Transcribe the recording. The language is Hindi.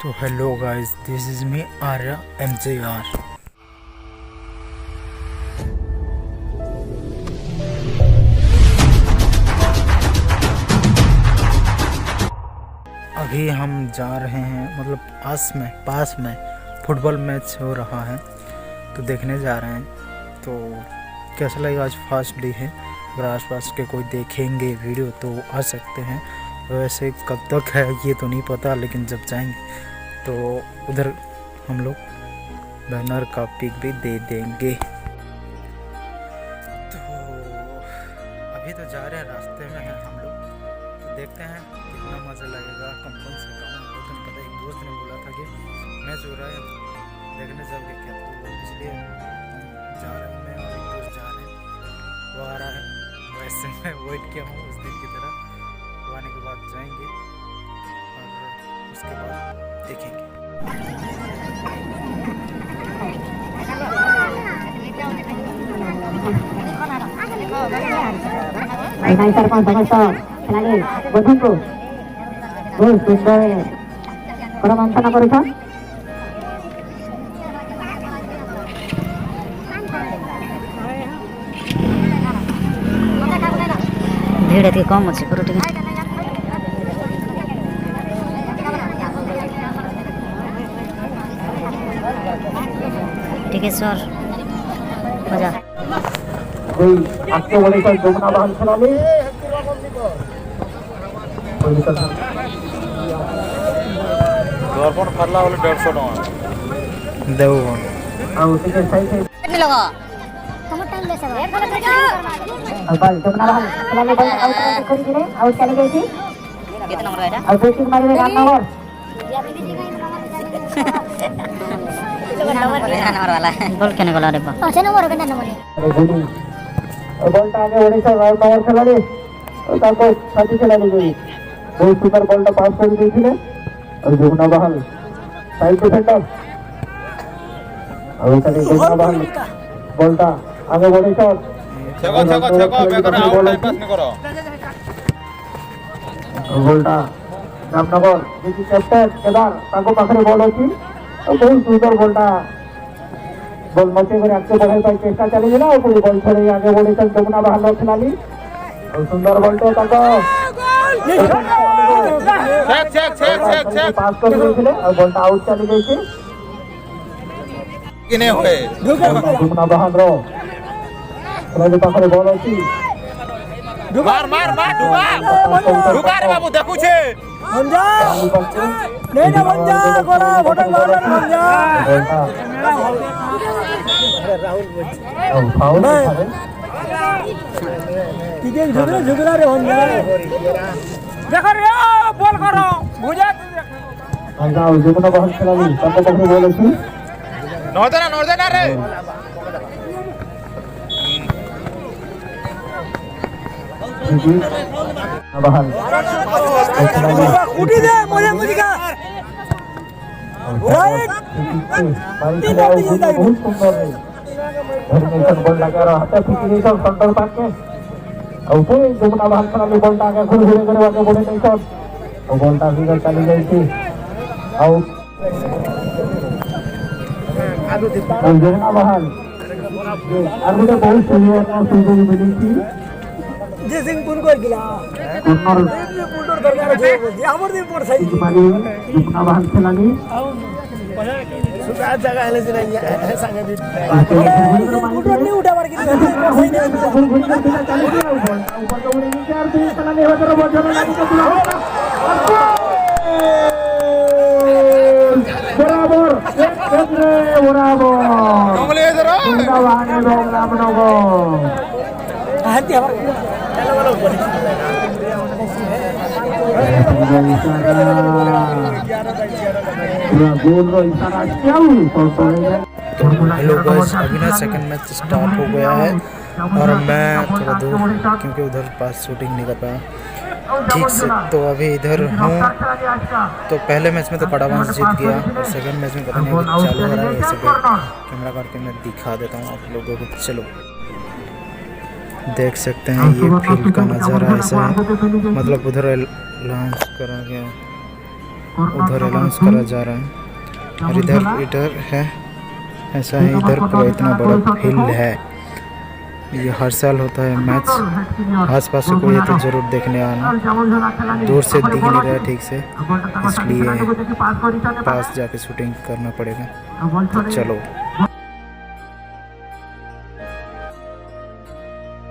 तो hello guys, this is me Arya MJR। अभी हम जा रहे हैं, मतलब पास में फुटबॉल मैच हो रहा है तो देखने जा रहे हैं। तो कैसा लगेगा, आज फर्स्ट डे है। अगर आसपास के कोई देखेंगे वीडियो तो आ सकते हैं। वैसे कब तक है ये तो नहीं पता, लेकिन जब जाएंगे तो उधर हम लोग बैनर का पिक भी दे देंगे। तो अभी तो जा रहे हैं, रास्ते में हैं हम लोग, तो देखते हैं कितना मज़ा लगेगा। कम से कम तो पता, एक दोस्त ने बोला था कि मैच हो रहा है देखने जाओगे क्या, तो इसलिए जा रहे हैं। मैं और एक दोस्त जा रहे हैं, वो आ रहा है। वैसे मैं वेट किया हूँ उस दिन की तरह, वो आने के बाद जाएंगे और उसके बाद देखेंगे। भीड़ एति कम अच्छे पूरा टिके टिकेश्वर मजा कोई आपके बड़े का जमुना बहन खिला ले दर्पण फरला वाले 150 टका देव और उसी के सही से कितने लगा कम टाइम ले सर और बस जमुना बहन खिला ले बस आउट कर दिए आउट चले गई थी। कितना नंबर आया और बेसिक मारे में रन नंबर नंबर वाला है गोल केने गोला रे बा अच्छा नंबर केना नंबर अरे गुनी और बॉल आगे ओडिशा राउंड नंबर खेला ले और ताको साथी खेला ले गई बहुत सुपर बॉल पास कर दी थी और जमुना बहन साइड डिफेंडर और उधर जमुना बहन बॉल आगे ओडिशा छको बेकर आउट टाइम पास नहीं करो गोल्डा रामनगर जी कैप्टन केदार ताको पाखरे बॉल अछि और बहुत सुंदर गोल्डा बॉल मचे करे आगे बढ़े पर चेष्टा चली ना और बॉल छोड़े आगे बढ़े तक जमुना बहन खिलाड़ी और सुंदर बॉल तो ताको चेक पास कर दिए और बॉल आउट चली गई थी किने होए जमुना बहन रो खिलाड़ी पाखरे बॉल अछि मार ढुका रे बाबू देखू छे बंजा ले ना बंजा गोला फोटो मार बंजा राहुल फाउल ठीक है झगड़ा रे बंजा देखो रे बॉल करो भुजा बंजा जमुना बहन खिलाड़ी तब तक बोले थी नॉर्दर्न रे बहन उठी दे मुझे का राइट बहुत सुंदर है धर्मेशन बॉल लगा रहा है फिक्रेशन सेंटर पास में और फिर जमुना बहन खिलाड़ी बॉल आगे घुरे करे आगे बढ़े नहीं सब और बॉल सीधा चली गई थी और जमुना बहन आगे बहुत सुंदर मिली थी सिंहपुर को गिला पुंडर दरगार जे हमर दिन पर सही मारी जमुना बहन खिलाड़ी सुता जगह ले से नहीं संगे भी पुंडर नहीं उठा मार के सही नहीं ऊपर तो उन्हें चार से चला नहीं होता बहुत ज्यादा लगी तो बराबर बराबर कमले इधर जमुना बहन रामनगर हाथी हमारा हेलो गाइस, अभी ना सेकंड मैच स्टार्ट हो गया है और मैं थोड़ा दूर, क्योंकि उधर पास शूटिंग नहीं कर पाया ठीक से, तो अभी इधर हूँ। तो पहले मैच में तो कड़ावंश जीत गया और सेकंड मैच में पता नहीं कुछ चालू हो रहा है। ऐसे कैमरा करके मैं दिखा देता हूँ आप लोगों को। चलो देख सकते हैं ये फील्ड का नज़ारा ऐसा है, मतलब उधर लॉन्च करा गया उधर अनाउंस करा जा रहा है और इधर है ऐसा है। इधर पूरा इतना बड़ा फील्ड है, ये हर साल होता है मैच। आसपास से कोई है तो जरूर देखने आना। दूर से दिख नहीं रहा है ठीक से, इसलिए पास जाके शूटिंग करना पड़ेगा। तो चलो।